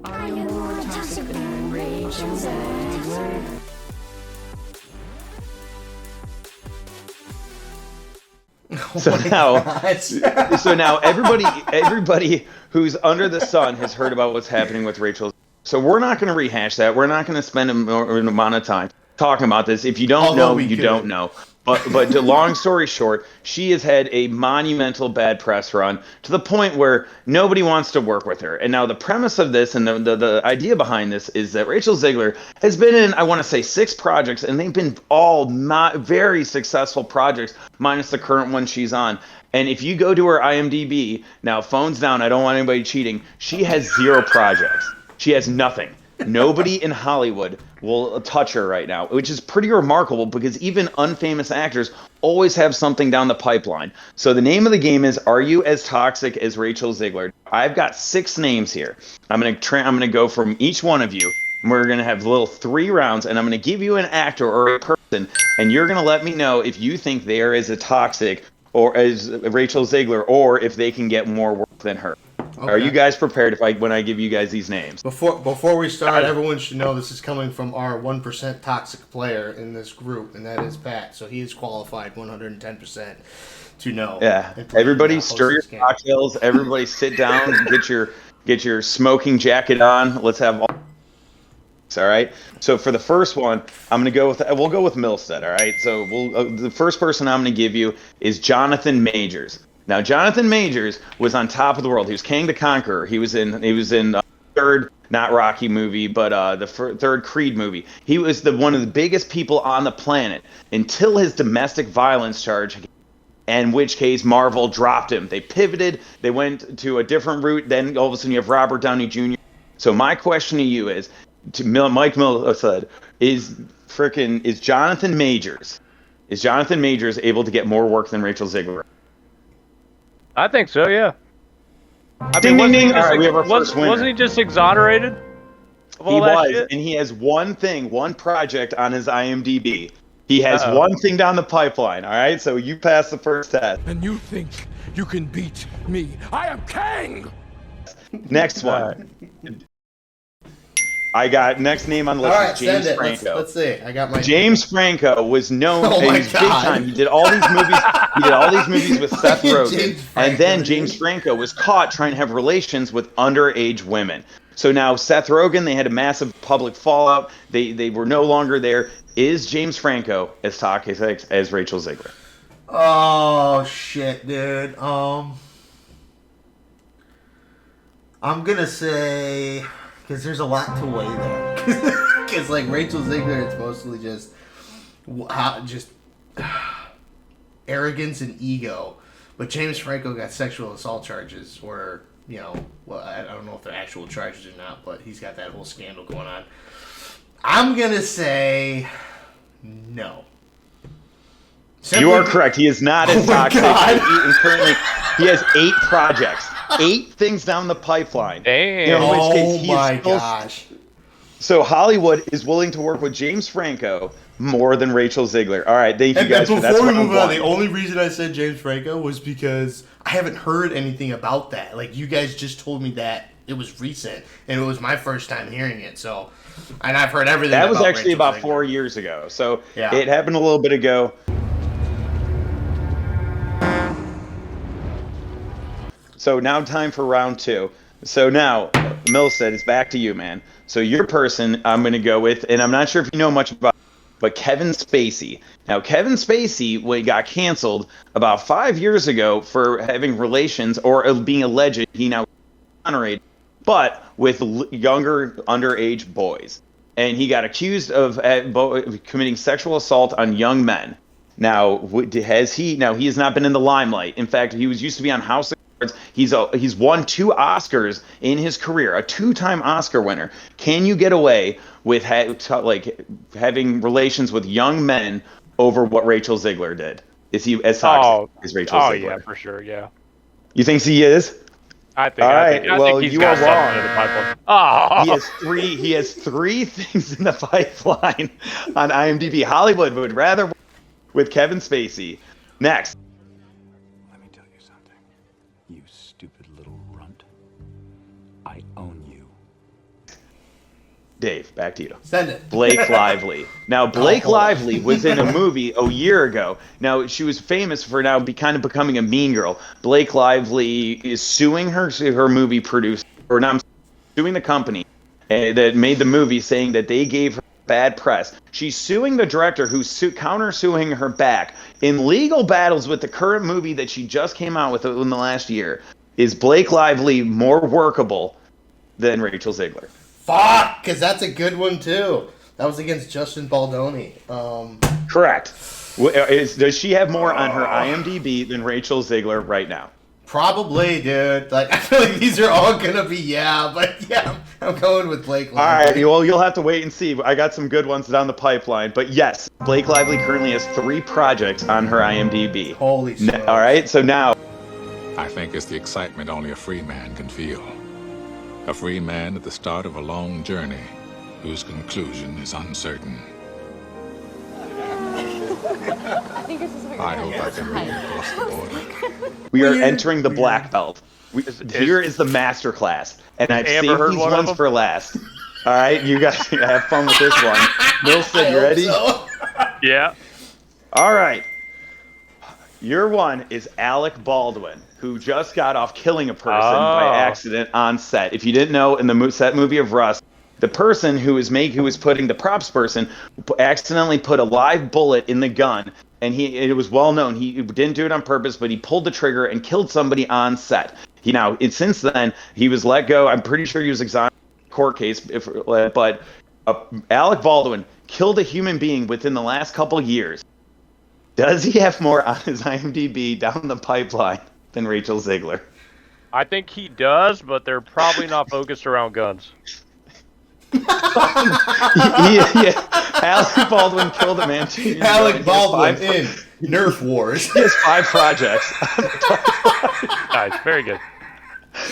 Are you more toxic than Rachel Zegler? So now everybody who's under the sun has heard about what's happening with Rachel. So we're not going to rehash that. We're not going to spend an amount of time talking about this. If you don't know, you don't know. But the long story short, she has had a monumental bad press run to the point where nobody wants to work with her. And now the premise of this and the idea behind this is that Rachel Zegler has been in, I want to say, 6 projects, and they've been all not very successful projects, minus the current one she's on. And if you go to her IMDb, now phones down, I don't want anybody cheating, she has 0 projects. She has nothing. Nobody in Hollywood will touch her right now, which is pretty remarkable because even unfamous actors always have something down the pipeline. So the name of the game is, are you as toxic as Rachel Zegler? I've got 6 names here. I'm gonna go from each one of you. And we're gonna have little 3 rounds, and I'm gonna give you an actor or a person, and you're gonna let me know if you think they are as a toxic or as Rachel Zegler, or if they can get more work than her. Okay. Are you guys prepared when I give you guys these names? Before we start, everyone should know this is coming from our 1% toxic player in this group, and that is Pat. So he is qualified 110% to know. Yeah. Everybody stir your cocktails. Everybody sit down and get your smoking jacket on. Let's have all right. So for the first one, we'll go with Milstead. All right. So the first person I'm going to give you is Jonathan Majors. Now, Jonathan Majors was on top of the world. He was King the Conqueror. He was in the third, not Rocky movie, but the third Creed movie. He was one of the biggest people on the planet until his domestic violence charge, in which case Marvel dropped him. They pivoted. They went to a different route. Then all of a sudden you have Robert Downey Jr. So my question to you is, Mike Milstead, is Jonathan Majors able to get more work than Rachel Zegler? I think so, yeah. Ding, ding, ding. All right, we have our first winner. Wasn't he just exonerated of all he that was, shit? And he has one project on his IMDb. He has one thing down the pipeline, all right? So you passed the first test. And you think you can beat me? I am king! Next one. I got next name on the list is James Franco. Let's see. I got my James Franco was known as big time. He did all these movies. He did all these movies with Seth Rogen, and then James Franco was caught trying to have relations with underage women. So now Seth Rogen, they had a massive public fallout. They were no longer there. Is James Franco as toxic as Rachel Zegler? Oh shit, dude. I'm gonna say, because there's a lot to weigh there. Because like Rachel Zegler, it's mostly just arrogance and ego. But James Franco got sexual assault charges, or well, I don't know if they're actual charges or not, but he's got that whole scandal going on. I'm gonna say no. You are correct. He is not as toxic. Currently, he has 8 projects. 8 things down the pipeline. Damn. Oh my gosh. So Hollywood is willing to work with James Franco more than Rachel Zegler. All right, thank you guys for that. Before we move on, the only reason I said James Franco was because I haven't heard anything about that. Like, you guys just told me that it was recent, and it was my first time hearing it. So, and I've heard everything. That was actually Rachel about Zegler. 4 years ago. So yeah. It happened a little bit ago. So now time for round 2. So now, Milstead, it's back to you, man. So your person I'm going to go with, and I'm not sure if you know much about, but Kevin Spacey. Now, Kevin Spacey got canceled about 5 years ago for having relations or being alleged. He now exonerated, but with younger underage boys. And he got accused of committing sexual assault on young men. Now, he has not been in the limelight. In fact, he used to be on House of Cards. He's won 2 Oscars in his career, a 2-time Oscar winner. Can you get away with having relations with young men over what Rachel Zegler did? Is he as toxic as Rachel Zegler? Oh yeah, for sure, yeah. You think he is? I think. All I right. think he's got something in the pipeline. Oh. He has 3 things in the pipeline on IMDb. Hollywood would rather work with Kevin Spacey. Next. Let me tell you something. You stupid little runt. I own you. Dave, back to you. Send it. Blake Lively. Now, Blake Lively was in a movie a year ago. Now, she was famous for now kind of becoming a mean girl. Blake Lively is suing her movie producer, or not, suing the company that made the movie, saying that they gave her bad press. She's suing the director, who's counter-suing her back. In legal battles with the current movie that she just came out with in the last year, is Blake Lively more workable than Rachel Zegler? Fuck, because that's a good one, too. That was against Justin Baldoni. Correct. Does she have more on her IMDb than Rachel Zegler right now? Probably, dude. Like, I feel like these are all going to be but yeah, I'm going with Blake Lively. All right, well, you'll have to wait and see. I got some good ones down the pipeline. But yes, Blake Lively currently has 3 projects on her IMDb. Holy shit. All right, so now... I think it's the excitement only a free man can feel. A free man at the start of a long journey whose conclusion is uncertain. I hope I can really cross the border. We are entering the black belt. Here is the master class, and I've saved these ones for last. All right, you guys have fun with this one. Milson, you ready? So. Yeah. All right. Your one is Alec Baldwin, who just got off killing a person by accident on set. If you didn't know, in the set movie of Rust, the person who was putting the props person accidentally put a live bullet in the gun, and it was well known. He didn't do it on purpose, but he pulled the trigger and killed somebody on set. Since then, he was let go. I'm pretty sure he was exonerated in a court case, but Alec Baldwin killed a human being within the last couple years. Does he have more on his IMDb down the pipeline than Rachel Zegler? I think he does, but they're probably not focused around guns. Alec Baldwin killed a man. Alec Baldwin in Nerf Wars. He has 5 projects. Nice, very good.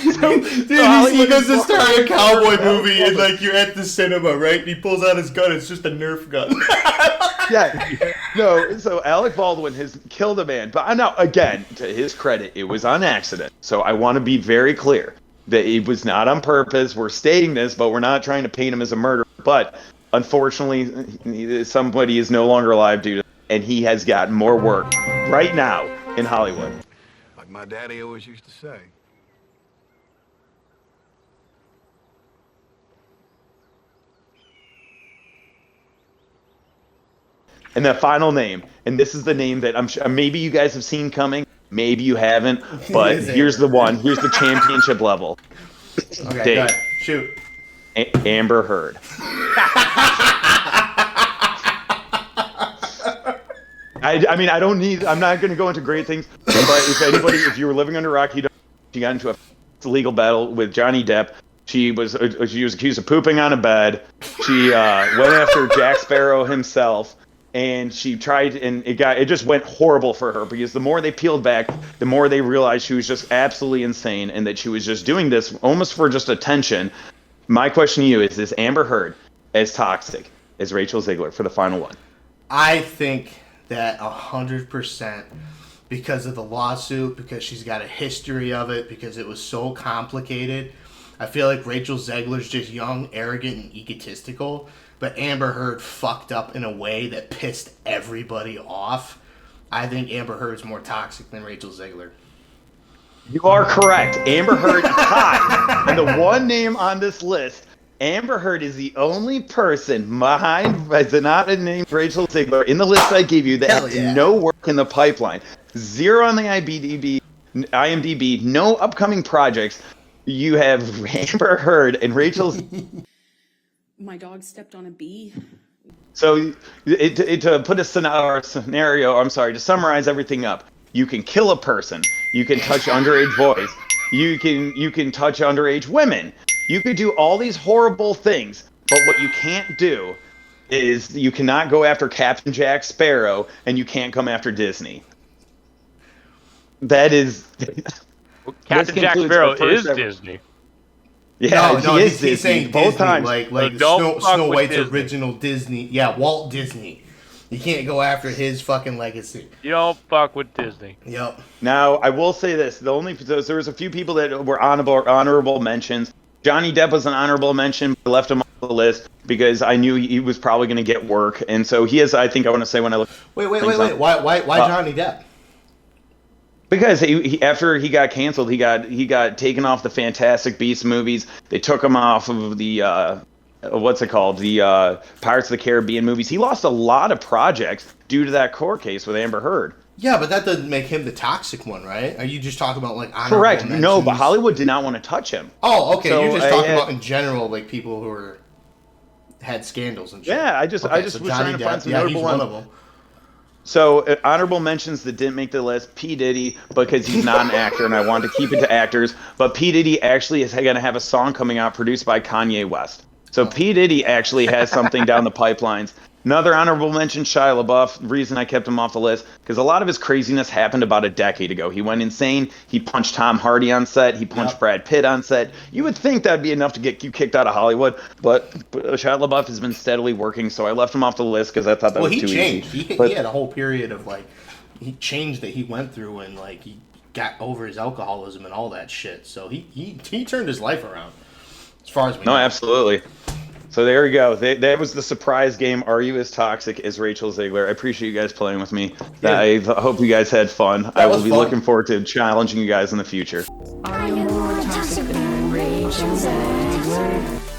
Dude, he goes to start a cowboy movie and like you're at the cinema, right? And he pulls out his gun. It's just a Nerf gun. Yeah, no. So Alec Baldwin has killed a man, but now again, to his credit, it was on accident. So I want to be very clear that it was not on purpose. We're stating this, but we're not trying to paint him as a murderer. But unfortunately, somebody is no longer alive due to, and he has gotten more work right now in Hollywood. Like my daddy always used to say. And the final name, and this is the name that I'm sure maybe you guys have seen coming, maybe you haven't, but here's the one. Here's the championship level. Okay, Dave. go ahead. Shoot. Amber Heard. I'm not going to go into great things, but if you were living under a rock, she got into a legal battle with Johnny Depp. She was accused of pooping on a bed. She went after Jack Sparrow himself. And she tried, and it just went horrible for her, because the more they peeled back, the more they realized she was just absolutely insane, and that she was just doing this almost for just attention. My question to you is Amber Heard as toxic as Rachel Zegler for the final one? I think that 100%, because of the lawsuit, because she's got a history of it, because it was so complicated. I feel like Rachel Zegler's just young, arrogant, and egotistical. But Amber Heard fucked up in a way that pissed everybody off. I think Amber Heard's more toxic than Rachel Zegler. You are correct. Amber Heard is tied. And the one name on this list, Amber Heard is the only person behind, not named Rachel Zegler, in the list I gave you that has no work in the pipeline. 0 on the IMDb, no upcoming projects. You have Amber Heard and Rachel. My dog stepped on a bee. So to put a scenario, to summarize everything up, you can kill a person, you can touch underage boys, you can touch underage women, you could do all these horrible things, but what you can't do is you cannot go after Captain Jack Sparrow, and you can't come after Disney. That is... Captain Jack Sparrow is Disney. Yeah, no, he is he's saying both Disney, times. like Snow White's original Disney. Yeah, Walt Disney. You can't go after his fucking legacy. You don't fuck with Disney. Yep. Now, I will say this. There was a few people that were honorable mentions. Johnny Depp was an honorable mention, but left him off the list. because I knew he was probably going to get work, and so he is. I think I want to say when I look. Wait. Why Johnny Depp? Because he after he got canceled, he got taken off the Fantastic Beasts movies. They took him off of the what's it called? The Pirates of the Caribbean movies. He lost a lot of projects due to that court case with Amber Heard. Yeah, but that doesn't make him the toxic one, right? Are you just talking about like honorable Correct. mentions? No, but Hollywood did not want to touch him. Oh, okay. So You're just talking about in general, like people who had scandals and shit. Yeah, I just was trying to find some notable he's one of them. So honorable mentions that didn't make the list: P. Diddy, because he's not an actor, and I wanted to keep it to actors. But P. Diddy actually is going to have a song coming out produced by Kanye West. So P. Diddy actually has something down the pipelines. Another honorable mention, Shia LaBeouf. The reason I kept him off the list, because a lot of his craziness happened about a decade ago. He went insane. He punched Tom Hardy on set. He punched Brad Pitt on set. You would think that'd be enough to get you kicked out of Hollywood, but Shia LaBeouf has been steadily working, so I left him off the list because I thought that was too changed. easy. He had a whole period of, like, he changed that he went through, and, like, he got over his alcoholism and all that shit. So he turned his life around, as far as we know. No, absolutely. So there we go. That was the surprise game. Are you as toxic as Rachel Zegler? I appreciate you guys playing with me. Yeah. I hope you guys had fun. I will be looking forward to challenging you guys in the future. Are you more toxic than Rachel Zegler?